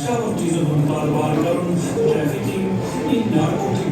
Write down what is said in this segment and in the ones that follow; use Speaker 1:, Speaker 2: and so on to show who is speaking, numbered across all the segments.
Speaker 1: Chciałbym ci zamontować walkę, trafficking i narkotyki.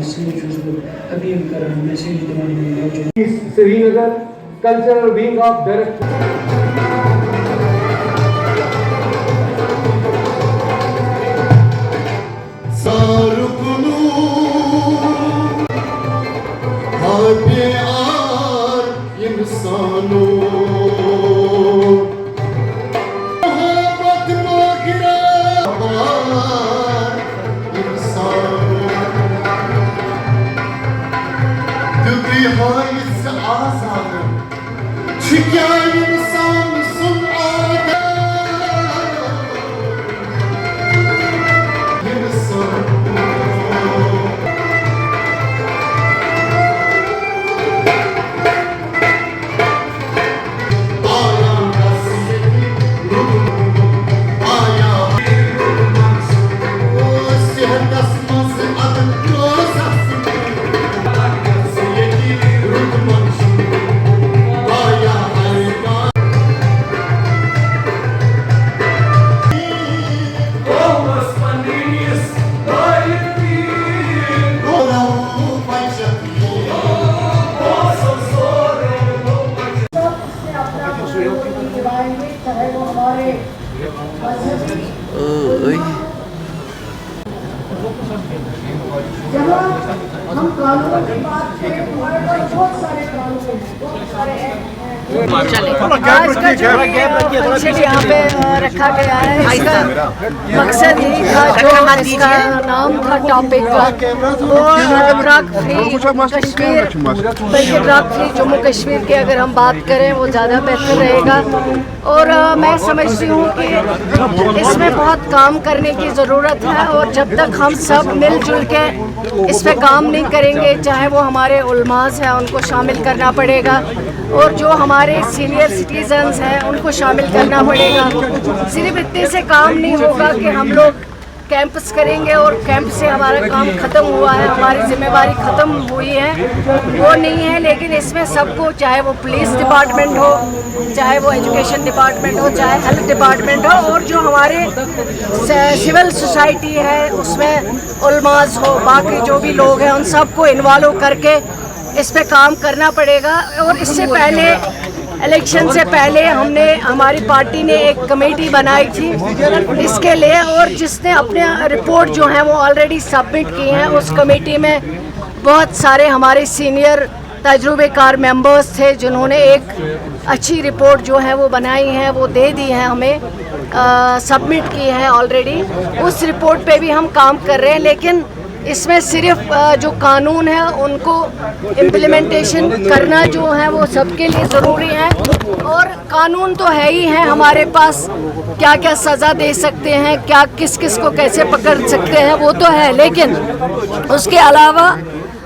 Speaker 2: इसलिए जो appeal कर रहा हूं मैसेज दिवाने में मौजूद
Speaker 3: Srinagar cultural wing of director
Speaker 4: Sarukunu Habe ar insano Mohabbat magira ar insano Dubri hais azad Chikya insan sun ada
Speaker 5: हम कानून की बात करें हमारे पास बहुत सारे कानून हैं, बहुत सारे आज का जो फंक्शन यहाँ पे रखा गया है इसका मकसद यही था जो इसका नाम था टॉपिक का वो ड्रग फ्री कश्मीर बल्कि ड्रग फ्री जम्मू कश्मीर की अगर हम बात करें वो ज़्यादा बेहतर रहेगा। और मैं समझती हूँ कि इसमें बहुत काम करने की ज़रूरत है और जब तक हम सब मिलजुल के इस पे काम नहीं करेंगे चाहे वो हमारे उलमास हैं उनको शामिल करना पड़ेगा और जो हमारे सीनियर सिटीजन्स हैं उनको शामिल करना पड़ेगा। सिर्फ इतने से काम नहीं होगा कि हम लोग कैंप्स करेंगे और कैंप से हमारा काम ख़त्म हुआ है, हमारी जिम्मेवारी ख़त्म हुई है, वो नहीं है। लेकिन इसमें सबको चाहे वो पुलिस डिपार्टमेंट हो, चाहे वो एजुकेशन डिपार्टमेंट हो, चाहे हेल्थ डिपार्टमेंट हो और जो हमारे सिविल सोसाइटी है उसमें उलमास हो, बाकी जो भी लोग हैं उन सबको इन्वॉल्व करके इस पे काम करना पड़ेगा। और इससे पहले इलेक्शन से पहले हमने हमारी पार्टी ने एक कमेटी बनाई थी इसके लिए और जिसने अपने रिपोर्ट जो है वो ऑलरेडी सबमिट की हैं। उस कमेटी में बहुत सारे हमारे सीनियर तजुर्बेकार मेंबर्स थे जिन्होंने एक अच्छी रिपोर्ट जो है वो बनाई है, वो दे दी है हमें, सबमिट की है ऑलरेडी। उस रिपोर्ट पे भी हम काम कर रहे हैं लेकिन इसमें सिर्फ जो कानून है उनको इम्प्लीमेंटेशन करना जो है वो सबके लिए ज़रूरी है। और कानून तो है ही है हमारे पास, क्या क्या सज़ा दे सकते हैं, क्या किस किस को कैसे पकड़ सकते हैं वो तो है, लेकिन उसके अलावा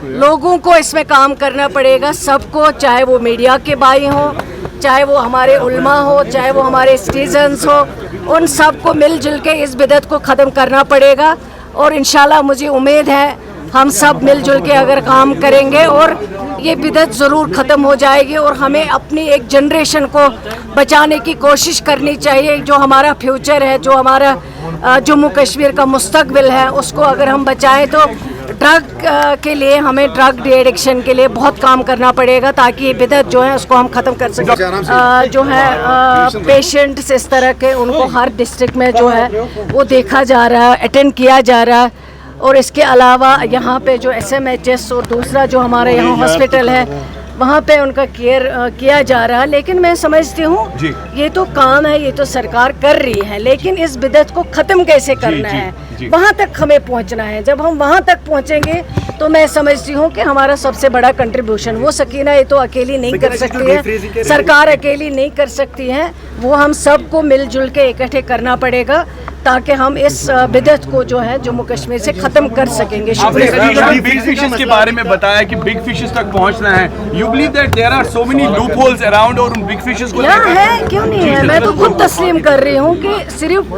Speaker 5: लोगों को इसमें काम करना पड़ेगा सबको, चाहे वो मीडिया के भाई हों, चाहे वो हमारे उल्मा हो, चाहे वो हमारे सिटीजन्स हो, उन सब को मिलजुल के इस बिदअत को ख़त्म करना पड़ेगा। और इंशाल्लाह मुझे उम्मीद है हम सब मिलजुल के अगर काम करेंगे और ये बिदअत ज़रूर ख़त्म हो जाएगी और हमें अपनी एक जनरेशन को बचाने की कोशिश करनी चाहिए। जो हमारा फ्यूचर है, जो हमारा जम्मू कश्मीर का मुस्तकबिल है, उसको अगर हम बचाएं तो ड्रग के लिए हमें ड्रग डी एडिक्शन के लिए बहुत काम करना पड़ेगा ताकि ये बिदअत जो है उसको हम ख़त्म कर सकें। जो है पेशेंट्स इस तरह के उनको हर डिस्ट्रिक्ट में जो है वो देखा जा रहा है, अटेंड किया जा रहा है। और इसके अलावा यहाँ पे जो SMHS और दूसरा जो हमारे यहाँ हॉस्पिटल है वहाँ पे उनका केयर किया जा रहा है। लेकिन मैं समझती हूँ ये तो काम है, ये तो सरकार कर रही है, लेकिन इस बिदअत को ख़त्म कैसे करना है वहाँ तक हमें पहुँचना है। जब हम वहाँ तक पहुँचेंगे तो मैं समझती हूँ कि हमारा सबसे बड़ा कंट्रीब्यूशन, वो सकीना ये तो अकेली नहीं कर सकती है, सरकार अकेली नहीं कर सकती है, वो हम सबको मिलजुल के इकट्ठे करना पड़ेगा। ताकि हम इस बिदअत को जो है जम्मू कश्मीर से ख़त्म कर सकेंगे।
Speaker 6: आपने बिग फिशेस के बारे में बताया कि बिग फिशेस तक पहुंचना है। You believe that there are so many loopholes around और उन बिग फिशेस को
Speaker 5: यहाँ है, क्यों नहीं है? मैं तो खुद तस्लीम कर रही हूँ कि सिर्फ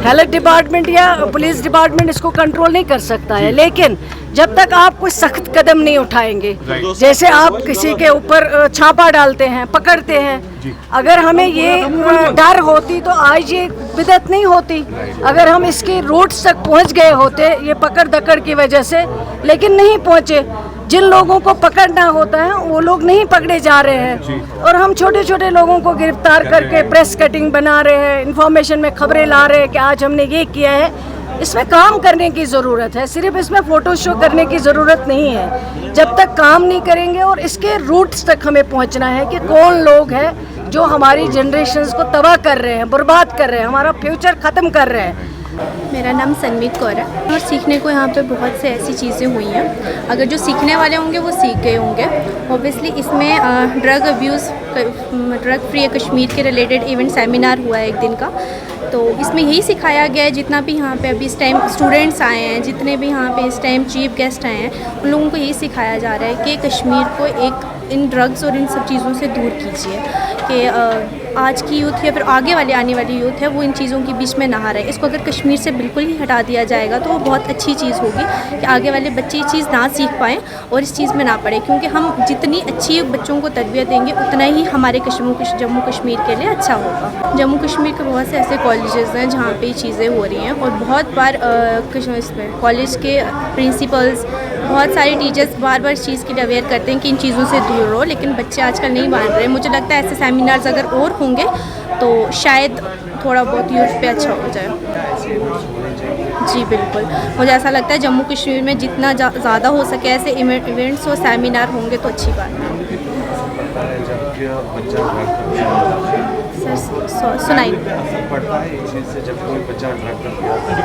Speaker 5: हेल्थ डिपार्टमेंट या पुलिस डिपार्टमेंट इसको कंट्रोल नहीं कर सकता है, लेकिन जब तक आप कोई सख्त कदम नहीं उठाएंगे, जैसे आप किसी के ऊपर छापा डालते हैं, पकड़ते हैं, अगर हमें ये डर होती तो आज ये बिदअत नहीं होती। अगर हम इसके रूट्स तक पहुंच गए होते ये पकड़ दकड़ की वजह से, लेकिन नहीं पहुंचे। जिन लोगों को पकड़ना होता है वो लोग नहीं पकड़े जा रहे हैं, और हम छोटे छोटे लोगों को गिरफ्तार करके प्रेस कटिंग बना रहे हैं, इंफॉर्मेशन में खबरें ला रहे हैं कि आज हमने ये किया है। इसमें काम करने की ज़रूरत है, सिर्फ इसमें फ़ोटो शो करने की ज़रूरत नहीं है। जब तक काम नहीं करेंगे और इसके रूट्स तक हमें पहुंचना है कि कौन लोग हैं जो हमारी जनरेशन्स को तबाह कर रहे हैं, बर्बाद कर रहे हैं, हमारा फ्यूचर ख़त्म कर रहे हैं।
Speaker 7: मेरा नाम सनमीत कौर है और सीखने को यहाँ पे बहुत से ऐसी चीज़ें हुई हैं। अगर जो सीखने वाले होंगे वो सीख गए होंगे। ऑब्वियसली इसमें drug abuse, drug free Kashmir के रिलेटेड इवेंट सेमिनार हुआ है एक दिन का, तो इसमें यही सिखाया गया है। जितना भी यहाँ पे अभी इस टाइम स्टूडेंट्स आए हैं, जितने भी यहाँ पे इस टाइम चीफ गेस्ट आए हैं, उन लोगों को यही सिखाया जा रहा है कि कश्मीर को एक इन ड्रग्स और इन सब चीज़ों से दूर कीजिए, कि आज की यूथ या फिर आगे वाली आने वाली यूथ है वो इन चीज़ों के बीच में नहा रहे। इसको अगर कश्मीर से बिल्कुल ही हटा दिया जाएगा तो वो बहुत अच्छी चीज़ होगी कि आगे वाले बच्चे ये चीज़ ना सीख पाएँ और इस चीज़ में ना पड़े, क्योंकि हम जितनी अच्छी बच्चों को तरबियत देंगे उतना ही हमारे जम्मू कश्मीर के लिए अच्छा होगा। जम्मू कश्मीर के बहुत से ऐसे कॉलेजेस हैं जहाँ पे ये चीज़ें हो रही हैं, और बहुत बार इसमें कॉलेज के प्रिंसिपल्स, बहुत सारे टीचर्स बार बार इस चीज़ के लिए अवेयर करते हैं कि इन चीज़ों से दूर रहो, लेकिन बच्चे आजकल नहीं मान रहे। मुझे लगता है ऐसे सेमिनार्स अगर और होंगे तो शायद थोड़ा बहुत यूथ पे अच्छा हो जाए। जी बिल्कुल, मुझे ऐसा लगता है जम्मू कश्मीर में जितना ज़्यादा हो सके ऐसे इवेंट्स और सेमिनार होंगे तो अच्छी बात है। सर सुनाई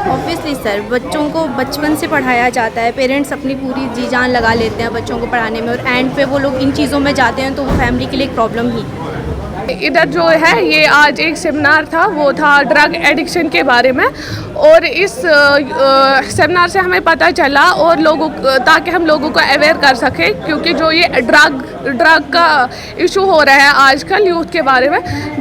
Speaker 7: ऑब्वियसली सर, बच्चों को बचपन से पढ़ाया जाता है, पेरेंट्स अपनी पूरी जी जान लगा लेते हैं बच्चों को पढ़ाने में, और एंड पे वो लोग इन चीज़ों में जाते हैं तो वो फैमिली के लिए एक प्रॉब्लम ही।
Speaker 8: इधर जो है ये आज एक सेमिनार था, वो था ड्रग एडिक्शन के बारे में, और इस सेमिनार से हमें पता चला और लोगों ताकि हम लोगों को अवेयर कर सकें, क्योंकि जो ये ड्रग का इशू हो रहा है आजकल यूथ के बारे में,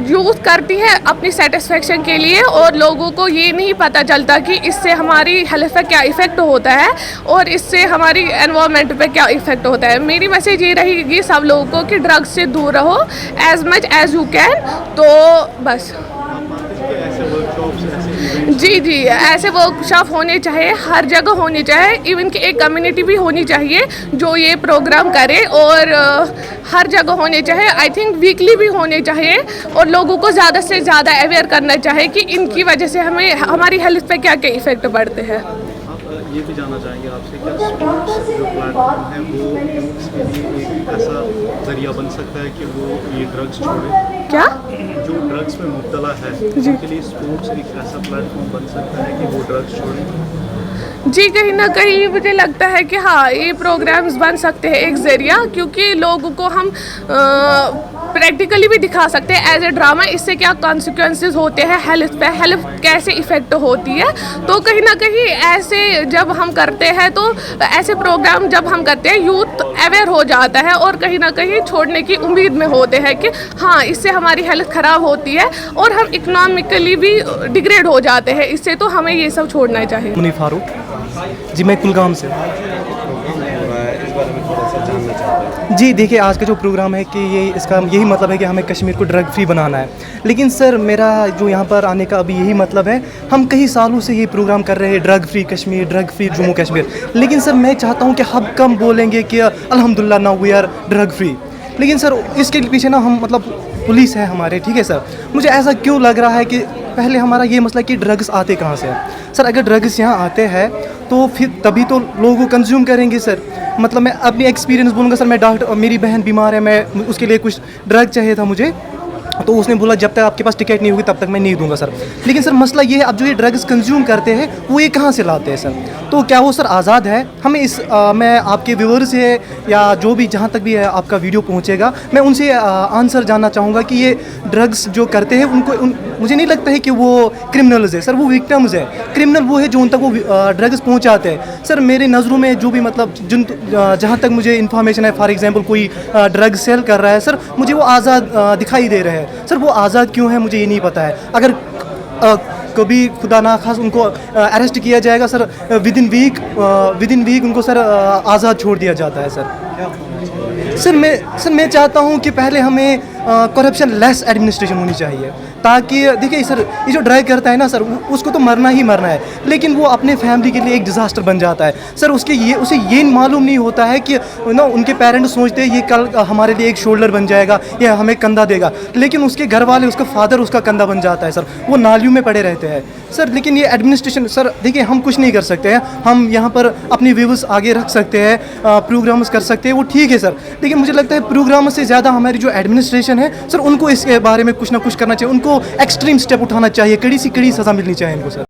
Speaker 8: यूथ करती है अपनी सेटिस्फेक्शन के लिए, और लोगों को ये नहीं पता चलता कि इससे हमारी हेल्थ पे क्या इफ़ेक्ट होता है और इससे हमारी एनवायरनमेंट पे क्या इफ़ेक्ट होता है। मेरी मैसेज ये रहेगी सब लोगों को कि ड्रग्स से दूर रहो as much as you can, तो बस। जी ऐसे वर्कशॉप होने चाहिए, हर जगह होने चाहिए, इवन कि एक कम्युनिटी भी होनी चाहिए जो ये प्रोग्राम करे, और हर जगह होने चाहिए। आई थिंक वीकली भी होने चाहिए, और लोगों को ज़्यादा से ज़्यादा अवेयर करना चाहिए कि इनकी वजह से हमें हमारी हेल्थ पे क्या क्या इफ़ेक्ट पड़ते हैं।
Speaker 9: ये भी जानना चाहेंगे आपसे कि स्पोर्ट्स जो प्लेटफॉर्म है वो इसके लिए एक ऐसा जरिया बन सकता है कि वो ये ड्रग्स छोड़े?
Speaker 8: क्या
Speaker 9: जो ड्रग्स में मुब्तला है उनके लिए स्पोर्ट्स एक ऐसा प्लेटफॉर्म बन सकता है कि वो ड्रग्स छोड़े?
Speaker 8: जी कहीं ना कहीं मुझे लगता है कि हाँ, ये प्रोग्राम्स बन सकते हैं एक ज़रिया, क्योंकि लोगों को हम प्रैक्टिकली भी दिखा सकते हैं एज ए ड्रामा इससे क्या कॉन्सिक्वेंसेस होते हैं हेल्थ पे, हेल्थ कैसे इफ़ेक्ट होती है। तो कहीं ना कहीं ऐसे जब हम करते हैं तो ऐसे प्रोग्राम जब हम करते हैं यूथ अवेयर हो जाता है और कहीं ना कहीं छोड़ने की उम्मीद में होते हैं कि हाँ इससे हमारी हेल्थ ख़राब होती है और हम इकोनॉमिकली भी डिग्रेड हो जाते हैं इससे, तो हमें ये सब छोड़ना चाहिए।
Speaker 10: मुनीर फारूक जी, मैं कुलगाम से। जी देखिए, आज का जो प्रोग्राम है कि इसका यही मतलब है कि हमें कश्मीर को ड्रग फ्री बनाना है। लेकिन सर मेरा जो यहाँ पर आने का अभी यही मतलब है, हम कई सालों से ये प्रोग्राम कर रहे हैं drug free Kashmir, drug free Jammu Kashmir. लेकिन सर मैं चाहता हूँ कि हम कम बोलेंगे कि अल्हम्दुलिल्लाह now we are drug free. लेकिन सर इसके पीछे ना हम मतलब पुलिस है हमारे, ठीक है सर। मुझे ऐसा क्यों लग रहा है कि पहले हमारा ये मसला कि ड्रग्स आते कहाँ से हैं सर। अगर ड्रग्स यहाँ आते हैं तो फिर तभी तो लोगों को कंज्यूम करेंगे सर। मतलब मैं अपनी एक्सपीरियंस बोलूँगा सर, मैं डॉक्टर, मेरी बहन बीमार है, मैं उसके लिए कुछ ड्रग चाहिए था मुझे, तो उसने बोला जब तक आपके पास टिकट नहीं होगी तब तक मैं नहीं दूंगा सर। लेकिन सर मसला ये है, अब जो ये ड्रग्स कंज्यूम करते हैं वो ये कहाँ से लाते हैं सर? तो क्या वो सर आज़ाद है? हमें मैं आपके व्यूअर से या जो भी जहाँ तक भी है आपका वीडियो पहुँचेगा, मैं उनसे आंसर जानना चाहूँगा कि ये ड्रग्स जो करते हैं मुझे नहीं लगता है कि वो क्रिमिनल्स है सर, वो विक्टिम्स है। क्रिमिनल वो है जो उन तक वो ड्रग्स पहुँचाते हैं सर। मेरी नज़रों में जो भी मतलब जहाँ तक मुझे इन्फॉर्मेशन है, फॉर एग्जांपल कोई ड्रग सेल कर रहा है सर, मुझे वो आज़ाद दिखाई दे रहे हैं सर। वो आज़ाद क्यों है मुझे ये नहीं पता है। अगर कभी खुदा ना खास उनको अरेस्ट किया जाएगा सर, विद इन वीक उनको सर आज़ाद छोड़ दिया जाता है सर। मैं चाहता हूँ कि पहले हमें करप्शन लेस एडमिनिस्ट्रेशन होनी चाहिए, ताकि देखिए सर ये जो ड्राइव करता है ना सर, उसको तो मरना ही मरना है, लेकिन वो अपने फैमिली के लिए एक डिज़ास्टर बन जाता है सर। उसे ये मालूम नहीं होता है कि ना उनके पेरेंट्स सोचते हैं ये कल हमारे लिए एक शोल्डर बन जाएगा, ये हमें कंधा देगा, लेकिन उसके घर वाले, उसका फादर उसका कंधा बन जाता है सर। वो नालियों में पड़े रहते हैं सर। लेकिन ये एडमिनिस्ट्रेशन सर, देखिए हम कुछ नहीं कर सकते हैं, हम यहाँ पर अपनी व्यूज़ आगे रख सकते हैं, प्रोग्राम्स कर सकते हैं, वो ठीक है सर। लेकिन मुझे लगता है प्रोग्राम से ज़्यादा हमारी जो एडमिनिस्ट्रेशन है सर, उनको इसके बारे में कुछ ना कुछ करना चाहिए, उनको एक्सट्रीम स्टेप उठाना चाहिए, कड़ी सी कड़ी सज़ा मिलनी चाहिए इनको सर।